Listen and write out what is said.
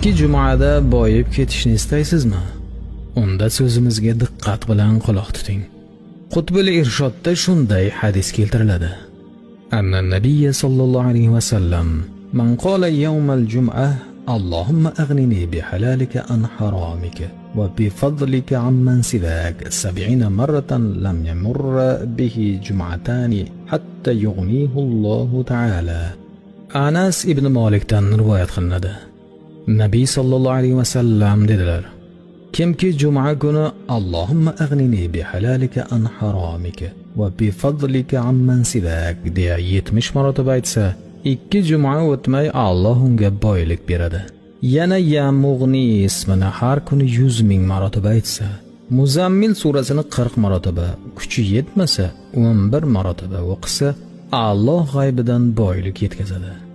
ikki jumada boyib ketishni istaysizmi? Unda so'zimizga diqqat bilan quloq tuting. Qutbul Irshodda shunday hadis keltiriladi. Anna Nabiy sallallohu alayhi va sallam man qala yawmal jum'ah Allahumma aghnini bihalalika an haramika wa bifadlika amman siwak 70 marratan lam yamurr bihi jum'atani hatta yughnihu Allahu ta'ala. Anas ibn Malikdan rivoyat qilinadi. Nabiy sallallohu alayhi va sallam dedilar: Kimki juma kuni Allohumma aghnini bihalalika an haramika va bifadlika amman siwak deya 70 marotaba aytsa, 2 juma o'tmay Alloh unga boylik beradi. Yana ya Mughni ismini har kuni 100,000 marotaba aytsa, Muzammil surasini 40 marotaba, kuchi yetmasa 11 marotaba o'qisa, Alloh g'aybidan boylik yetkazadi.